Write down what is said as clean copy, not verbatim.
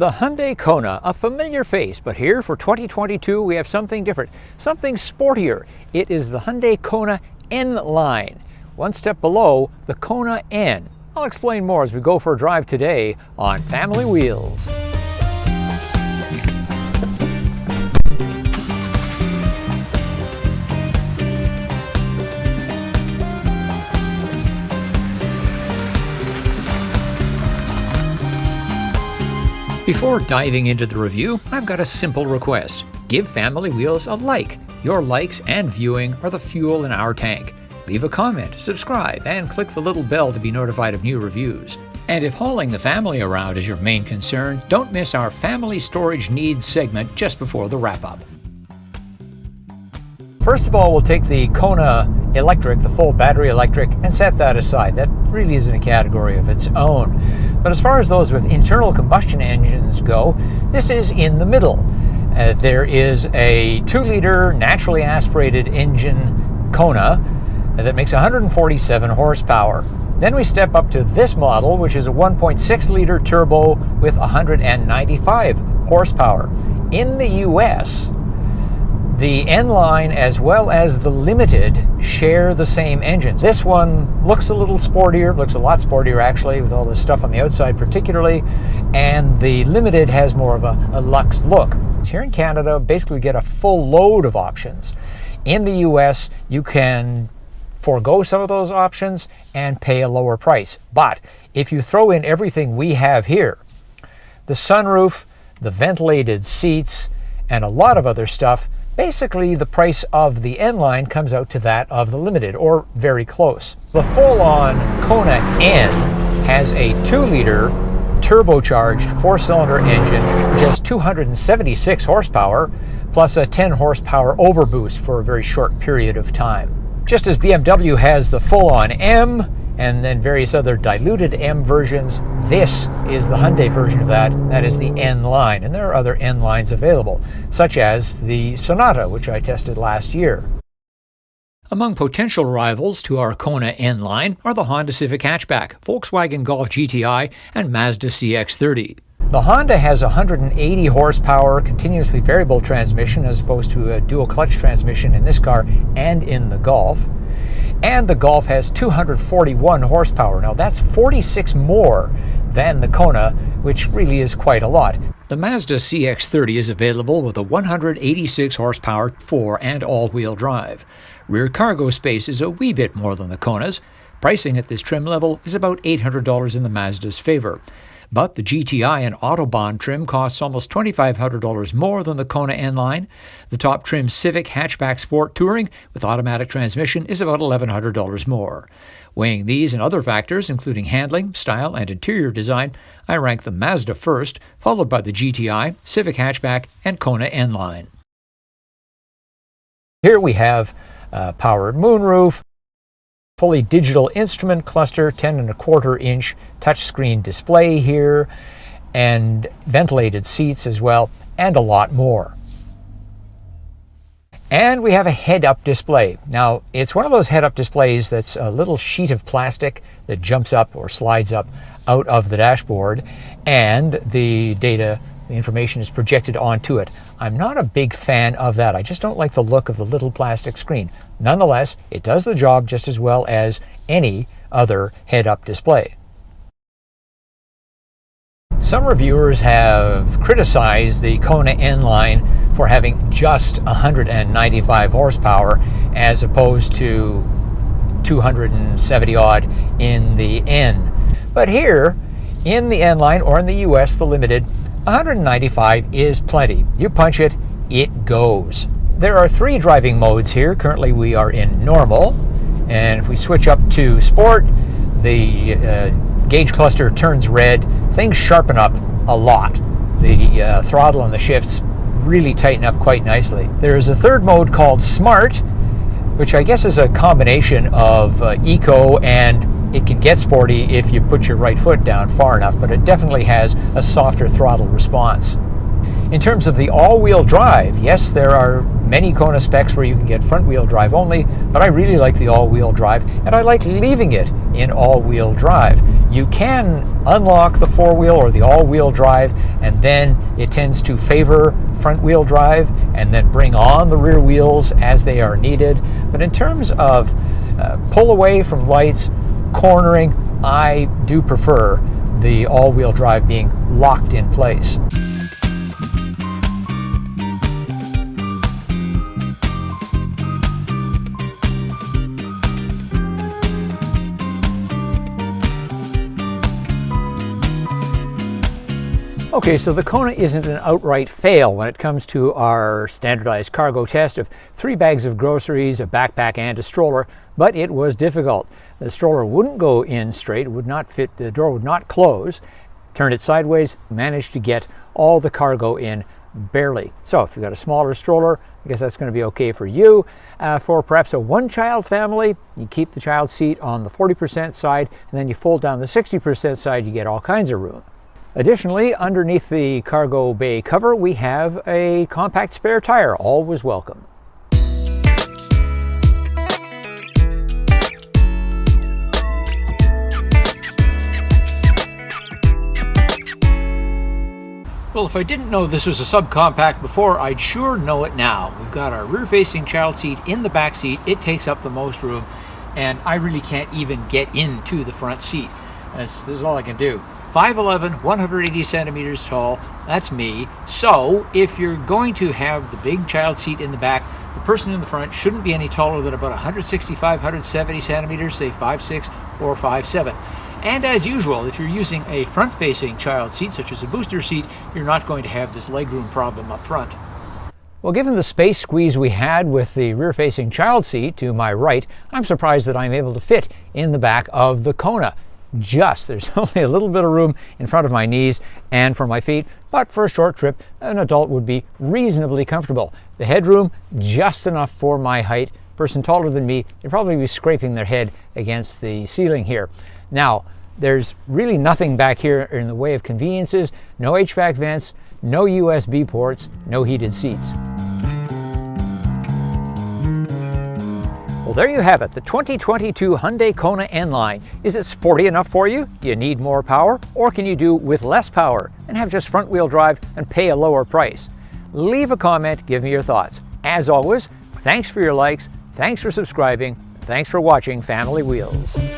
The Hyundai Kona, a familiar face, but here for 2022 we have something different, something sportier. It is the Hyundai Kona N line. One step below the Kona N. I'll explain more as we go for a drive today on Family Wheels. Before diving into the review, I've got a simple request. Give Family Wheels a like. Your likes and viewing are the fuel in our tank. Leave a comment, subscribe, and click the little bell to be notified of new reviews. And if hauling the family around is your main concern, don't miss our Family Storage Needs segment just before the wrap-up. First of all, we'll take the Kona electric, the full battery electric, and set that aside. That really is in a category of its own. But as far as those with internal combustion engines go, this is in the middle. There is a 2-liter naturally aspirated engine Kona that makes 147 horsepower. Then we step up to this model, which is a 1.6-liter turbo with 195 horsepower. In the US, the N-Line as well as the Limited share the same engine. This one looks a little sportier, looks a lot sportier actually, with all the stuff on the outside particularly, and the Limited has more of a luxe look. Here in Canada, basically we get a full load of options. In the US, you can forego some of those options and pay a lower price. But if you throw in everything we have here, the sunroof, the ventilated seats, and a lot of other stuff, basically the price of the N-Line comes out to that of the Limited, or very close. The full-on Kona N has a 2-liter turbocharged 4-cylinder engine, which has 276 horsepower, plus a 10 horsepower overboost for a very short period of time. Just as BMW has the full-on M, and then various other diluted M versions, this is the Hyundai version of that. That is the N-Line, and there are other N-Lines available, such as the Sonata, which I tested last year. Among potential rivals to our Kona N-Line are the Honda Civic hatchback, Volkswagen Golf GTI, and Mazda CX-30. The Honda has 180 horsepower continuously variable transmission as opposed to a dual clutch transmission in this car and in the Golf. And the Golf has 241 horsepower. Now that's 46 more than the Kona, which really is quite a lot. The Mazda CX-30 is available with a 186 horsepower 4- and all-wheel drive. Rear cargo space is a wee bit more than the Kona's. Pricing at this trim level is about $800 in the Mazda's favor. But the GTI and Autobahn trim costs almost $2,500 more than the Kona N-Line. The top trim Civic Hatchback Sport Touring with automatic transmission is about $1,100 more. Weighing these and other factors, including handling, style, and interior design, I rank the Mazda first, followed by the GTI, Civic Hatchback, and Kona N-Line. Here we have powered moonroof, fully digital instrument cluster, 10.25-inch touchscreen display here, and ventilated seats as well, and a lot more. And we have a head-up display. Now, it's one of those head-up displays that's a little sheet of plastic that jumps up or slides up out of the dashboard, and the data, the information is projected onto it. I'm not a big fan of that. I just don't like the look of the little plastic screen. Nonetheless, it does the job just as well as any other head-up display. Some reviewers have criticized the Kona N-Line for having just 195 horsepower as opposed to 270 odd in the N. But here, in the N-Line or in the US, the Limited, 195 is plenty. You punch it, it goes. There are 3 driving modes here. Currently we are in normal, and if we switch up to sport, the gauge cluster turns red. Things sharpen up a lot. The throttle and the shifts really tighten up quite nicely. There is a 3rd mode called Smart, which I guess is a combination of eco, and it can get sporty if you put your right foot down far enough, but it definitely has a softer throttle response. In terms of the all-wheel drive, yes, there are many Kona specs where you can get front-wheel drive only, but I really like the all-wheel drive, and I like leaving it in all-wheel drive. You can unlock the four-wheel or the all-wheel drive, and then it tends to favor front-wheel drive and then bring on the rear wheels as they are needed. But in terms of pull away from lights, cornering, I do prefer the all-wheel drive being locked in place. Okay, so the Kona isn't an outright fail when it comes to our standardized cargo test of 3 bags of groceries, a backpack, and a stroller, but it was difficult. The stroller wouldn't go in straight, it would not fit, the door would not close. Turned it sideways, managed to get all the cargo in barely. So if you've got a smaller stroller, I guess that's going to be okay for you. For perhaps a one-child family, you keep the child seat on the 40% side, and then you fold down the 60% side, you get all kinds of room. Additionally, underneath the cargo bay cover, we have a compact spare tire, always welcome. Well, if I didn't know this was a subcompact before, I'd sure know it now. We've got our rear-facing child seat in the back seat. It takes up the most room, and I really can't even get into the front seat. This is all I can do. 5'11", 180 centimeters tall, that's me. So if you're going to have the big child seat in the back, the person in the front shouldn't be any taller than about 165, 170 centimeters, say 5'6" or 5'7". And as usual, if you're using a front-facing child seat, such as a booster seat, you're not going to have this legroom problem up front. Well, given the space squeeze we had with the rear-facing child seat to my right, I'm surprised that I'm able to fit in the back of the Kona. There's only a little bit of room in front of my knees and for my feet, but for a short trip, an adult would be reasonably comfortable. The headroom, just enough for my height. Person taller than me, they'd probably be scraping their head against the ceiling here. Now, there's really nothing back here in the way of conveniences. No HVAC vents, no USB ports, no heated seats. Well, there you have it, the 2022 Hyundai Kona N-Line. Is it sporty enough for you? Do you need more power? Or can you do with less power and have just front-wheel drive and pay a lower price? Leave a comment, give me your thoughts. As always, thanks for your likes, thanks for subscribing, thanks for watching Family Wheels.